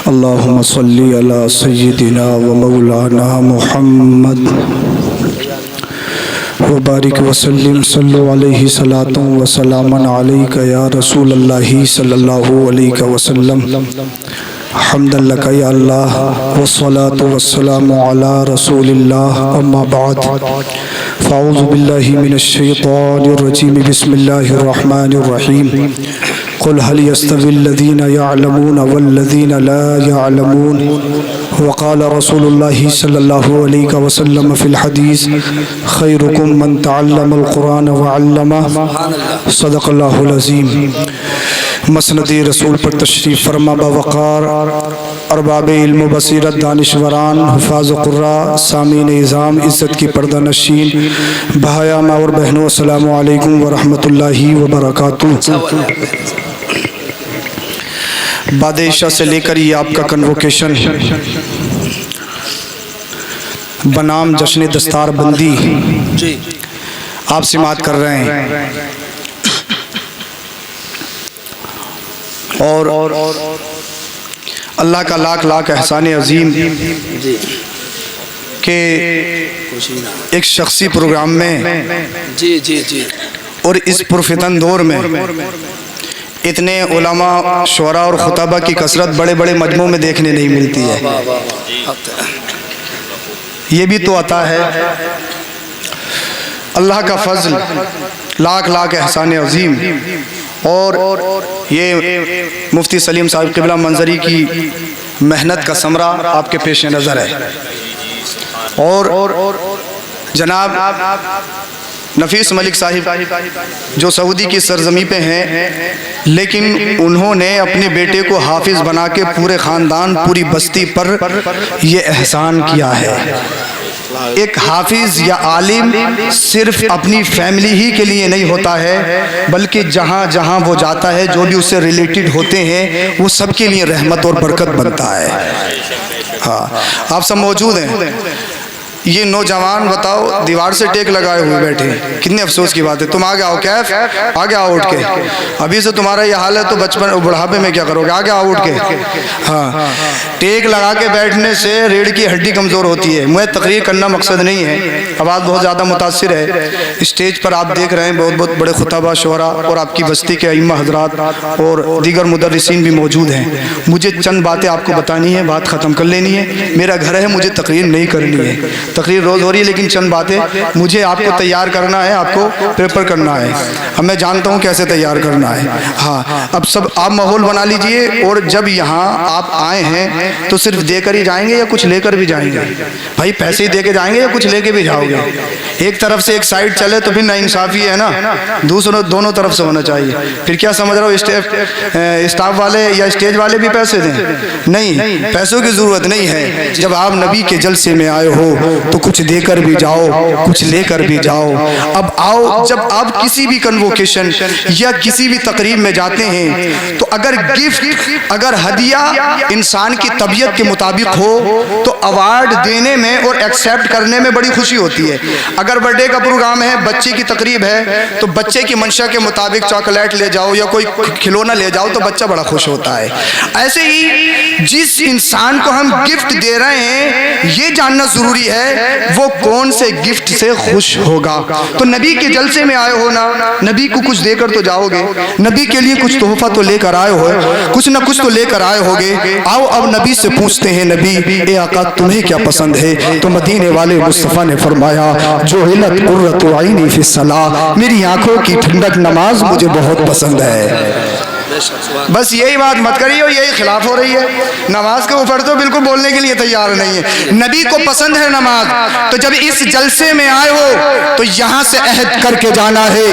اللہم صلی علی سیدنا و مولانا محمد وبارک وسلم صلو علیہ صلاۃ و سلام علیک یا رسول اللہ صلی اللہ علیہ وسلم حمدا لک یا اللہ والصلاۃ والسلام علی رسول اللہ اما بعد فاعوذ باللہ من الشیطان الرجیم بسم اللہ الرحمن الرحیم قل هل يستوي الذين يعلمون والذين لا يعلمون وقال رسول الله صلى الله عليه وسلم في الحديث خيركم من تعلم القرآن وعلمه صدق الله العظيم مسند رسول پر تشریف فرما باوقار ارباب علم و بصیرت دانشوران حفاظ قراء سامعین اعظام عزت کی پردہ نشین بھائیاں اور بہنوں السلام علیکم ورحمۃ اللہ وبرکاتہ۔ بعد عشاء سے لے کر یہ آپ کا کنووکیشن بنام جشن دستار بندی آپ سماعت کر رہے ہیں اور اللہ کا لاکھ لاکھ احسان عظیم کہ ایک شخصی پروگرام میں اور اس پرفتن دور میں اتنے علماء شعراء اور خطبہ کی کثرت بڑے بڑے مجموع میں دیکھنے نہیں ملتی ہے۔ یہ بھی تو عطا ہے اللہ کا فضل، لاکھ لاکھ احسان عظیم۔ اور یہ مفتی سلیم صاحب قبلہ منظری کی محنت کا ثمرہ آپ کے پیش نظر ہے۔ اور جناب نفیس ملک صاحب جو سعودی کی سرزمین پہ ہیں، لیکن انہوں نے اپنے بیٹے کو حافظ بنا کے پورے خاندان پوری بستی پر یہ احسان کیا ہے۔ ایک حافظ یا عالم صرف اپنی فیملی ہی کے لیے نہیں ہوتا ہے، بلکہ جہاں جہاں وہ جاتا ہے جو بھی اس سے ریلیٹڈ ہوتے ہیں وہ سب کے لیے رحمت اور برکت بنتا ہے۔ ہاں آپ سب موجود ہیں۔ یہ نوجوان بتاؤ دیوار سے ٹیک لگائے ہوئے بیٹھے، کتنے افسوس کی بات ہے۔ تم آگے آؤ، کیف آگے آؤ اٹھ کے، ابھی سے تمہارا یہ حال ہے تو بچپن بڑھاپے میں کیا کرو گے؟ آگے آؤ اٹھ کے۔ ہاں ٹیک لگا کے بیٹھنے سے ریڑھ کی ہڈی کمزور ہوتی ہے۔ مجھے تقریر کرنا مقصد نہیں ہے، آواز بہت زیادہ متاثر ہے۔ اسٹیج پر آپ دیکھ رہے ہیں بہت بہت بڑے خطبہ شعراء اور آپ کی بستی کے ائمہ حضرات اور دیگر مدرسین بھی موجود ہیں۔ مجھے چند باتیں آپ کو بتانی ہے، بات ختم کر لینی ہے۔ میرا گھر ہے، مجھے تقریر نہیں کرنی ہے، تقریر روز ہو رہی ہے، لیکن چند باتیں مجھے آپ کو تیار کرنا ہے، آپ کو پیپر کرنا ہے۔ اب میں جانتا ہوں کیسے تیار کرنا ہے۔ ہاں اب سب آپ ماحول بنا لیجئے، اور جب یہاں آپ آئے ہیں تو صرف دے کر ہی جائیں گے یا کچھ لے کر بھی جائیں گے؟ بھائی پیسے ہی دے کے جائیں گے یا کچھ لے کے بھی جاؤ گے؟ ایک طرف سے ایک سائڈ چلے تو پھر نا انصافی ہے نا، دونوں طرف سے ہونا چاہیے۔ پھر کیا سمجھ رہا ہو اسٹاف والے یا اسٹیج والے بھی پیسے دیں؟ نہیں، پیسوں کی ضرورت نہیں ہے۔ جب آپ نبی کے جلسے میں آئے ہو تو کچھ دے کر بھی جاؤ، کچھ لے کر بھی جاؤ۔ اب آؤ، جب آپ کسی بھی کنووکیشن یا کسی بھی تقریب میں جاتے ہیں تو اگر گفٹ، اگر ہدیہ انسان کی طبیعت کے مطابق ہو تو ایوارڈ دینے میں اور ایکسیپٹ کرنے میں بڑی خوشی ہوتی ہے۔ اگر برتھ ڈے کا پروگرام ہے، بچے کی تقریب ہے، تو بچے کی منشا کے مطابق چاکلیٹ لے جاؤ یا کوئی کھلونا لے جاؤ تو بچہ بڑا خوش ہوتا ہے۔ ایسے ہی جس انسان کو ہم گفٹ دے رہے ہیں یہ جاننا ضروری ہے وہ کون سے گفٹ سے خوش ہوگا۔ تو نبی کے جلسے میں آئے ہو نا، نبی کو کچھ دے کر تو جاؤ گے، نبی کے لیے کچھ تحفہ تو لے کر آئے ہو، کچھ نہ کچھ تو لے کر آئے ہوگے۔ آؤ اب نبی سے پوچھتے ہیں، نبی اے آقا تمہیں کیا پسند ہے؟ تو مدینے والے مصطفیٰ نے فرمایا جعلت قرۃ عینی فی الصلاۃ، میری آنکھوں کی ٹھنڈک نماز مجھے بہت پسند ہے۔ بس یہی بات مت کریے، اور یہی خلاف ہو رہی ہے۔ نماز کے اوپر تو بالکل بولنے کے لیے تیار نہیں ہے۔ نبی کو پسند ہے نماز، تو جب اس جلسے میں آئے ہو تو یہاں سے عہد کر کے جانا ہے،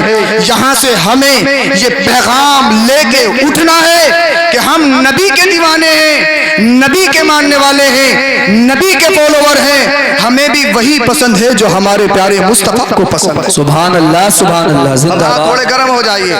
یہاں سے ہمیں یہ پیغام لے کے اٹھنا ہے کہ ہم نبی کے دیوانے ہیں، نبی کے ماننے والے ہیں، نبی کے فالوور ہیں۔ ہمیں بھی وہی پسند ہے جو ہمارے پیارے مصطفیٰ کو پسند ہے۔ سبحان اللہ، سبحان اللہ، زندہ باد۔ تھوڑے گرم ہو جائیے،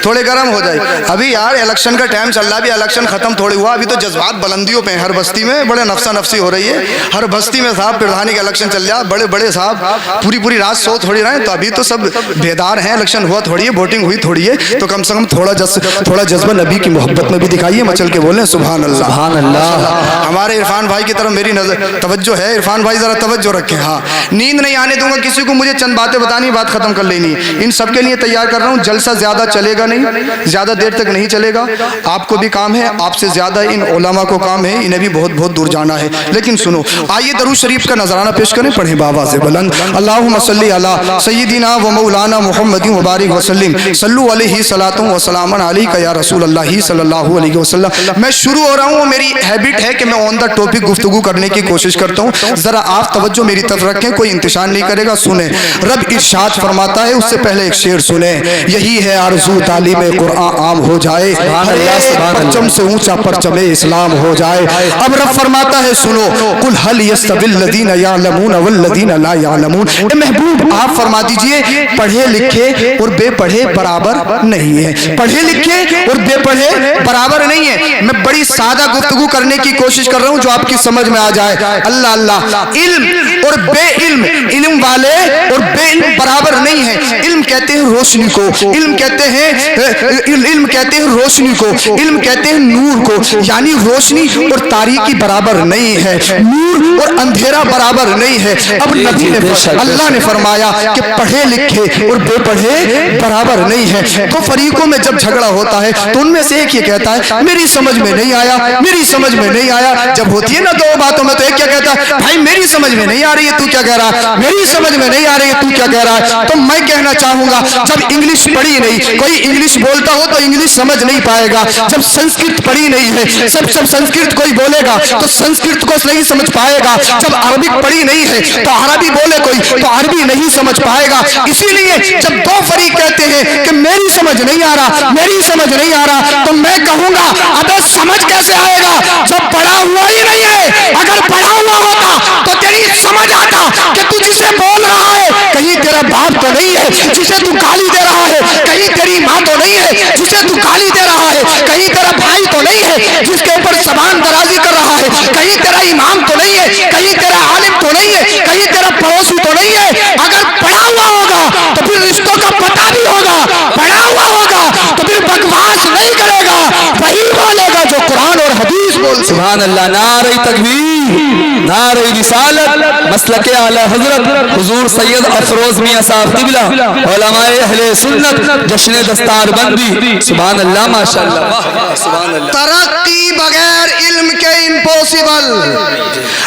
تھوڑے گرم ہو جائیے۔ ابھی یار الیکشن کا ٹائم چل رہا ہے، ابھی الیکشن ختم تھوڑی ہوا، ابھی تو جذبات بلندیوں پہ ہیں۔ ہر بستی میں بڑے نفسا نفسی ہو رہی ہے، ہر بستی میں صاحب پردھانی کا الیکشن چل رہا ہے، بڑے بڑے صاحب پوری رات سو تھوڑی رہے ہیں، تو ابھی تو سب بیدار ہیں۔ الیکشن ہوا تھوڑی ہے، ووٹنگ ہوئی تھوڑی ہے، تو کم سے کم تھوڑا جذبہ نبی کی محبت میں بھی دکھائیے، مچل کے بولیں سبحان اللہ، سبحان اللہ، اللہ. ہمارے عرفان بھائی کی طرف میری نظر توجہ ہے. عرفان بھائی ذرا توجہ رکھیں. ہاں نیند نہیں آنے دوں گا کسی کو. مجھے چند باتیں بتانی, بات ختم کر لینی. ان سب کے لیے تیار کر رہا ہوں. جلسہ زیادہ چلے گا نہیں, زیادہ دیر تک نہیں چلے گا. آپ کو بھی کام ہے, آپ سے زیادہ ان علماء کو کام ہے, انہیں بھی بہت بہت دور جانا ہے. لیکن سنو, آئیے درود شریف کا نذرانہ پیش کریں. پڑھیں بآواز بلند. اللہم صلی علی سیدنا و مولانا محمد مبارک وسلم. صلو علیہ صلاۃ و سلام علیک یا رسول اللہ صلی اللہ علیہ وسلم. میں شروع ہو رہا ہوں. میری ہیبٹ ہے کہ میں آن دا ٹاپک گفتگو کرنے کی کوشش کرتا ہوں. ذرا آپ توجہ میری طرف رکھیں, کوئی انتشار نہیں کرے گا. سنیں, رب ارشاد فرماتا ہے, اس سے پہلے ایک شعر سنیں. یہی ہے آرزو تعلیم قرآن عام ہو جائے, ہر ایک پرچم سے اونچا پرچم اسلام ہو جائے. اب رب فرماتا ہے سنو, قل هل يستوي الذين يعلمون والذين لا يعلمون. اے محبوب آپ فرما دیجئے, پڑھے لکھے اور بے پڑھے برابر نہیں ہے. پڑھے لکھے اور بے پڑھے برابر نہیں ہے. میں بڑی سادہ گفتگو کرنے کی کوشش کر رہا ہوں جو آپ کی سمجھ میں آ جائے. اللہ اللہ, علم اور بے علم, علم والے اور بے علم برابر نہیں ہے. علم کہتے ہیں روشنی کو, علم کہتے ہیں روشنی کو, علم کہتے ہیں نور کو. یعنی روشنی اور تاریکی برابر نہیں ہے, نور اور اندھیرا برابر نہیں ہے. اب نبی نے اللہ نے فرمایا کہ پڑھے لکھے اور بے پڑھے برابر نہیں ہے. تو فریقوں میں جب جھگڑا ہوتا ہے تو ان میں سے ایک یہ کہتا ہے میری سمجھ میں نہیں آیا, میری سمجھ میں نہیں آیا. جب ہوتی ہے نا دو باتوں میں, تو ایک کیا کہتا ہے, بھائی میری سمجھ میں نہیں آ رہی ہے, تو کیا کہہ رہا ہے, میری سمجھ میں نہیں آ رہی ہے, تو کیا کہہ رہا ہے. تو میں کہنا چاہوں گا, جب انگلش پڑھی نہیں, کوئی انگلش بولتا ہو تو انگلش سمجھ نہیں پائے گا. جب سنسکرت پڑھی نہیں ہے, سب سنسکرت کوئی بولے گا تو سنسکرت کو نہیں سمجھ پائے گا. جب عربک پڑھی نہیں ہے تو عربی بولے کوئی تو عربی نہیں سمجھ پائے گا. اسی لیے جب دو فریق کہتے ہیں کہ میری سمجھ نہیں آ رہا, میری سمجھ نہیں آ رہا, تو میں کہوں گا ابے سمجھ کیسے آئے گا جب پڑھا ہوا ہی نہیں ہے. اگر پڑھا ہوا ہوتا تو تیری سمجھ آتا کہ تو جسے بول رہا ہے کہیں تیرا باپ تو نہیں ہے جسے تو گالی دے رہا ہے, کہیں تیری ماں تو نہیں ہے جسے تو گالی دے رہا ہے, کہیں تیرا بھائی تو نہیں ہے جس کے اوپر زبان درازی کر رہا ہے, کہیں تیرا امام تو نہیں ہے, کہیں تیرا عالم تو نہیں ہے, کہیں تیرا پڑوسی تو نہیں ہے. اگر پڑھا ہوا ہوگا تو پھر رشتوں کا پتہ بھی ہوگا, پڑھا ہوا ہوگا تو پھر بکواس نہیں کرے گا, وہی بولے گا جو قرآن اور حدیث بول. سبحان اللہ. نعرہ تکبیر, نعرہ رسالت, مسلک اعلی حضرت حضور سید افروز میاں صاحب قبلہ, علماء اہل سنت, جشن دستار بندی. سبحان اللہ, ماشاءاللہ, سبحان اللہ. ترقی بغیر علم کے امپوسیبل.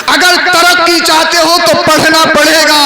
اگر ترقی چاہتے ہو تو پڑھنا پڑے گا,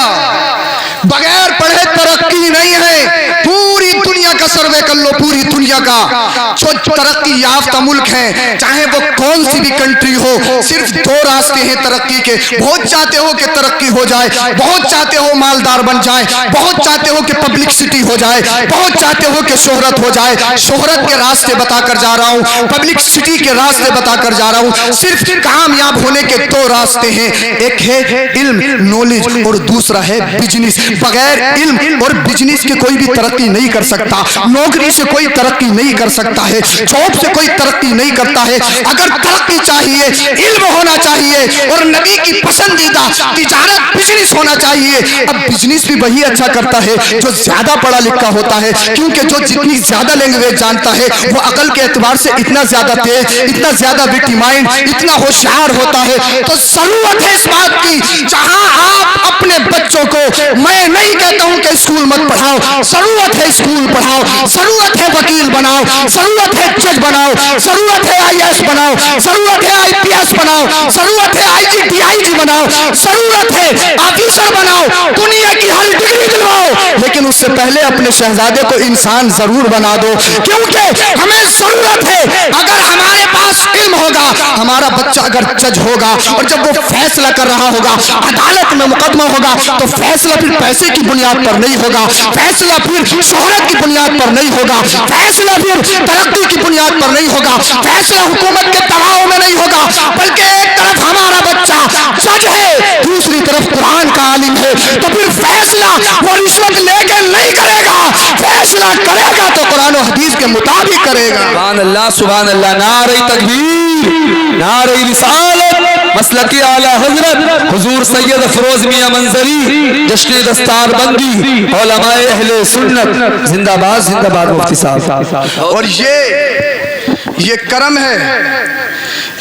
بغیر پڑھے ترقی نہیں ہے. پوری دنیا کا سروے کر لو, پوری دنیا کا جو ترقی یافتہ ملک ہیں, چاہے وہ کون سی بھی کنٹری ہو, صرف دو راستے ہیں ترقی کے. بہت چاہتے ہو کہ ترقی ہو جائے, بہت چاہتے ہو مالدار بن جائے, بہت چاہتے ہو کہ پبلکسٹی ہو جائے, بہت چاہتے ہو کہ شہرت ہو جائے. شہرت کے راستے بتا کر جا رہا ہوں, پبلکسٹی کے راستے بتا کر جا رہا ہوں. صرف کامیاب ہونے کے دو راستے ہیں, ایک ہے علم نالج اور دوسرا ہے بزنس. بغیر علم اور بزنس کے کوئی بھی ترقی نہیں کر سکتا, نوکری سے کوئی ترقی نہیں کر سکتا ہے, جاب سے کوئی ترقی نہیں کرتا ہے. اگر ترقی چاہیے علم ہونا چاہیے اور نبی کی پسندیدہ تجارت بزنس ہونا چاہیے. اب بزنس بھی وہی اچھا کرتا ہے جو زیادہ پڑھا لکھا ہوتا ہے, کیونکہ جو جتنی زیادہ لینگویج جانتا ہے وہ عقل کے اعتبار سے اتنا زیادہ تیز, اتنا زیادہ وٹی مائنڈ, اتنا ہوشیار ہوتا ہے. تو ضرورت ہے اس بات کی, جہاں آپ اپنے بچوں کو, میں نہیں کہتا ہوں کہ اسکول مت پڑھاؤ, ضرورت ہے اسکول پڑھاؤ, ضرورت ہے وکیل بناؤ, ضرورت ہے جج بناؤ, ضرورت ہے IAS بناؤ, ضرورت ہے IPS بناؤ, ضرورت ہے IG DIG بناؤ, ضرورت ہے آفیسر بناؤ, دنیا کی ہر ڈگری دلواؤ, لیکن اس سے پہلے اپنے شہزادے کو انسان ضرور بنا دو. کیونکہ ہمیں ضرورت ہے, اگر ہمارے پاس علم ہوگا, ہمارا بچہ اگر جج ہوگا اور جب وہ فیصلہ کر رہا ہوگا, عدالت میں مقدمہ ہوگا, تو فیصلہ پھر پیسے کی بنیاد پر نہیں ہوگا, فیصلہ پھر شہرت کی بنیاد پر نہیں ہوگا, فیصلہ پھر ترقی کی بنیاد پر نہیں ہوگا, فیصلہ حکومت کے دباؤ میں نہیں ہوگا, بلکہ ایک طرف ہمارا بچہ جج ہے, دوسری طرف قرآن کا عالم ہے. تو پھر فیصلہ وہ رشوت لے کے نہیں کرے گا, فیصلہ کرے گا تو قرآن و حدیث کے مطابق کرے گا. سبحان اللہ, سبحان اللہ. نعرہ تکبیر, نعرہ رسالت, مسلک اعلی حضرت حضور سید افروز میاں منظری, جشن دستار بندی, علماء اہل سنت. زندہ باد, زندہ باد مفتی صاحب. اور یہ یہ کرم ہے،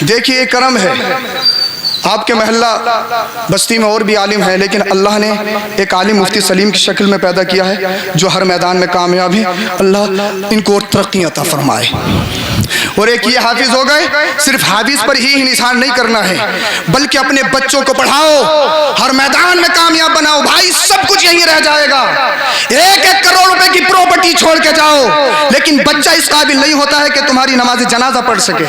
دیکھیے یہ کرم ہے۔ آپ کے محلہ بستی میں اور بھی عالم ہیں، لیکن اللہ نے ایک عالم مفتی سلیم کی شکل میں پیدا کیا ہے جو ہر میدان میں کامیاب ہیں۔ اللہ ان کو اور ترقی عطا فرمائے۔ اور ایک یہ حافظ ہو گئے، صرف حافظ پر ہی انحصار نہیں کرنا ہے بلکہ اپنے بچوں کو پڑھاؤ، ہر میدان میں کامیاب بناؤ۔ بھائی سب کچھ یہیں رہ جائے گا، 1-1 کروڑ روپے کی پراپرٹی چھوڑ کے جاؤ، لیکن بچہ اس قابل نہیں ہوتا ہے کہ تمہاری نماز جنازہ پڑھ سکے،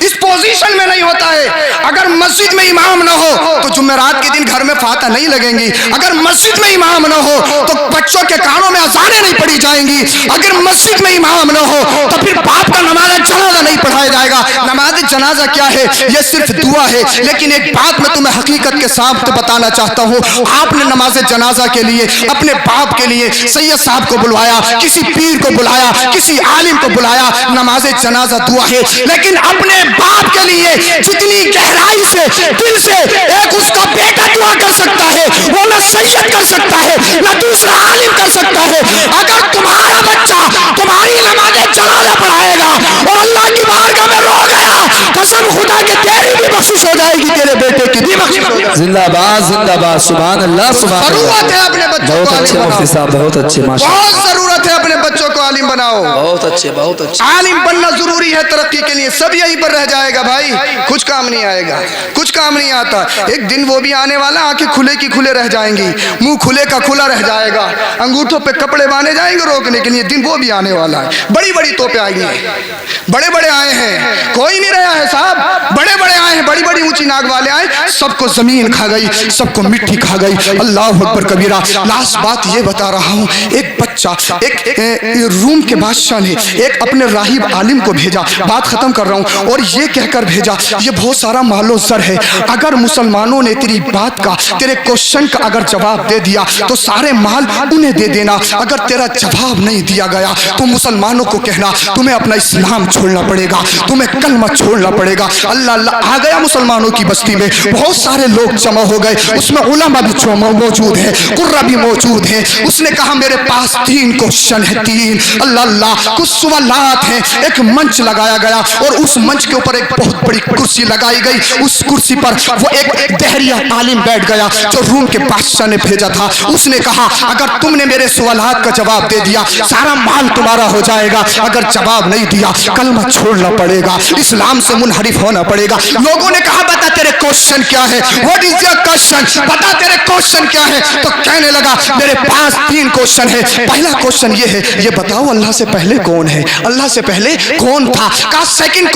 اس پوزیشن میں نہیں ہوتا ہے۔ اگر مسجد میں امام نہ ہو تو جمعرات کے دن گھر میں فاتحہ نہیں لگیں گی، اگر مسجد میں امام نہ ہو تو بچوں کے کانوں میں اذانیں نہیں پڑھی جائیں گی، اگر مسجد میں امام نہ ہو تو پھر باپ کا نماز جنازہ نہیں پڑھایا جائے گا۔ نماز جنازہ کیا ہے؟ یہ صرف دعا ہے، لیکن ایک بات میں تمہیں حقیقت کے ساتھ بتانا چاہتا ہوں، آپ نے نماز جنازہ کے لیے اپنے باپ کے لیے سید صاحب کو بلوایا، کسی پیر کو بلایا، کسی عالم کو بلایا، نماز جنازہ دعا ہے، لیکن اپنے باپ کے لیے جتنی گہرائی سے دل سے ایک اس کا بیٹا دعا کر سکتا ہے وہ نہ سید کر سکتا ہے نہ دوسرا عالم کر سکتا ہے۔ اگر تمہارا بچہ تمہاری نماز جنازہ پڑھائے گا اور اللہ کی بارگاہ میں رو گیا، قسم خدا کہ تیری بھی بخشش ہو جائے گی، تیرے بیٹے کی بھی بخشش ہو جائے گی۔ زندہ باد زندہ باد، سبحان اللہ سبحان اللہ۔ ضرورت ہے اپنے بچوں کو بہت اچھے مفتی صاحب، بہت اچھے، ماشاءاللہ، بہت ضرورت ہے اپنے بچوں کو عالم بناؤ، بہت اچھے بہت اچھے۔ عالم بننا ضروری ہے ترقی کے لیے۔ سب یہیں پر رہ جائے گا بھائی، کچھ کام نہیں آئے گا، کچھ کام نہیں آتا۔ ایک دن وہ بھی آنے والا، آنکھیں کھلے کی کھلے رہ جائیں گی، منہ کھلے کا کھلا رہ جائے گا، انگوٹھوں پہ کپڑے باندھے جائیں گے روکنے کے لیے، دن وہ بھی آنے والا ہے۔ بڑی بڑی توپیں آئی ہیں، بڑے بڑے آئے ہیں، کوئی نہیں رہا ہے صاحب، بڑے بڑے آئے ہیں، بڑی بڑی اونچی ناک والے آئے، سب کو زمین کھا گئی، سب کو مٹی کھا گئی۔ اللہ اکبر کبیرہ۔ لاسٹ بات یہ بتا رہا ہوں، ایک بچہ ایک روم کے بادشاہ نے ایک اپنے راہب عالم کو بھیجا، بات ختم کر رہا ہوں، اور یہ کہہ کر بھیجا یہ بہت سارا مال و زر ہے، اگر مسلمانوں نے تیری بات کا، تیرے کوشچن کا اگر جواب دے دیا تو سارے مال انہیں دے دینا، اگر تیرا جواب نہیں دیا گیا تو مسلمانوں کو کہنا تمہیں اپنا اسلام چھوڑنا پڑے گا، تمہیں کلمہ چھوڑنا پڑے گا۔ اللہ اللہ آ گیا مسلمانوں کی بستی میں، بہت سارے لوگ جمع ہو گئے، اس میں علماء بھی موجود ہیں، قرہ بھی موجود ہیں۔ اس نے کہا میرے پاس 3 کوشچن ہے، 3 اللہ اللہ کچھ سوالات ہیں۔ ایک منچ لگایا گیا اور اس منچ کے اوپر ایک بہت بڑی کرسی لگائی گئی، اس کرسی پر وہ ایک دہریہ عالم بیٹھ گیا جو روم کے بادشاہ نے بھیجا تھا۔ اس نے کہا اگر تم نے میرے سوالات کا جواب دے دیا سارا مال تمہارا ہو جائے گا، اگر جواب نہیں دیا کلمہ چھوڑنا پڑے گا، اسلام سے منحرف ہونا پڑے گا۔ لوگوں نے کہا بتا تیرے کوشچن کیا ہے، واٹ از یور کوشچن، بتا تیرے کوشچن کیا ہے؟ تو کہنے لگا میرے پاس 3 کوشچن ہے۔ پہلا کوشچن یہ ہے، یہ بتاؤ اللہ سے پہلے کون ہے، اللہ سے پہلے کون تھا؟ کہا سیکنڈ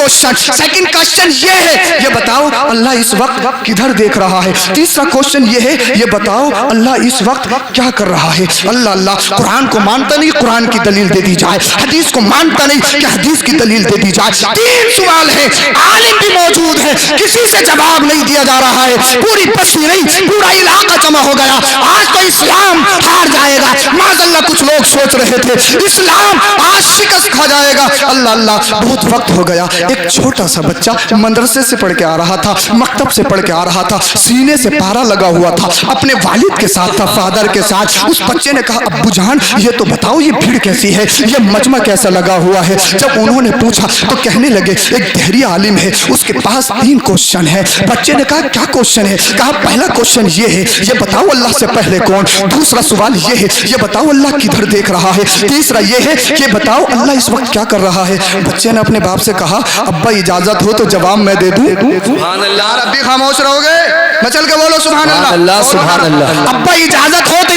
کوشچن یہ ہے، یہ بتاؤ اللہ اس وقت کدھر دیکھ رہا ہے؟ تیسرا کوشچن یہ ہے، یہ بتاؤ اللہ اس وقت کیا کر رہا ہے؟ اللہ اللہ قرآن کو مانتا نہیں، قرآن کی دلیل دے دی جائے، حدیث کو مانتا نہیں کہ حدیث کی دلیل دے دی جائے۔ 3 سوال ہے، عالم بھی موجود ہے، کسی سے جواب نہیں دیا جا رہا ہے، پوری بستی نہیں پورا علاقہ جمع ہو گیا۔ آج تو اسلام ہار جائے گا، معاذ اللہ کچھ لوگ سوچ رہے تھے اسلام آج شکست کھا جائے گا۔ اللہ اللہ بہت وقت ہو گیا، ایک چھوٹا سا بچہ مدرسے سے پڑھ کے آ رہا تھا، مکتب سے پڑھ کے آ رہا تھا، سینے سے پارا لگا ہوا تھا، اپنے والد کے ساتھ تھا، فادر کے ساتھ۔ اس بچے نے کہا ابو جان یہ تو بتاؤ یہ بھیڑ کیسی ہے، یہ مجمع کیسا لگا ہوا ہے؟ جب انہوں نے پوچھا تو کہنے لگے ایک دہری عالم ہے، اس کے پاس 3 کوشچن ہے۔ بچے نے کہا کیا کوشچن ہے؟ کہا پہلا کوشچن یہ ہے، یہ بتاؤ اللہ سے پہلے کون؟ دوسرا سوال یہ ہے، یہ بتاؤ اللہ کدھر دیکھ رہا ہے؟ تیسرا یہ ہے کہ بتاؤ اللہ اس وقت کیا کر رہا ہے؟ بچے نے اپنے باپ سے کہا ابا اجازت ہو تو جواب میں دے دوں؟ سبحان اللہ، اب بھی خاموش رہو گے؟ مچل کے بولو سبحان اللہ، سبحان اللہ۔ ابا اجازت ہو تو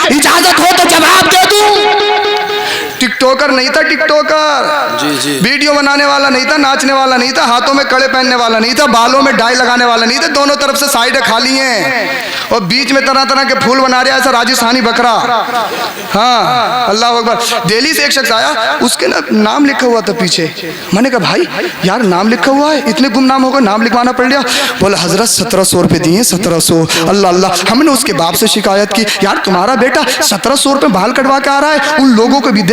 اجازت ہو تو جواب دے دوں؟ ٹک ٹوکر نہیں تھا، ٹک ٹوکر ویڈیو بنانے والا نہیں تھا، ناچنے والا نہیں تھا، ہاتھوں میں کڑے پہننے والا نہیں تھا، بالوں میں ڈائی لگانے والا نہیں تھا، دونوں طرف سے سائڈیں خالی ہیں اور بیچ میں طرح طرح کے پھول بنا رہا ہے ایسا راجستھانی بکرا۔ ہاں اللہ اکبر۔ دہلی سے ایک شخص آیا، اس کے نام لکھا ہوا تھا پیچھے، میں نے کہا بھائی یار نام لکھا ہوا ہے، اتنے گمنام ہو گئے نام لکھوانا پڑ گیا؟ بولا حضرت 1700 روپے دیے، 1700۔ اللہ اللہ، ہم نے اس کے باپ سے شکایت کی، یار تمہارا بیٹا 1700 روپے بال کٹوا کے آ رہا ہے، ان لوگوں کو بھی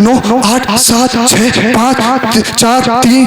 9 8 7 6 5 4 3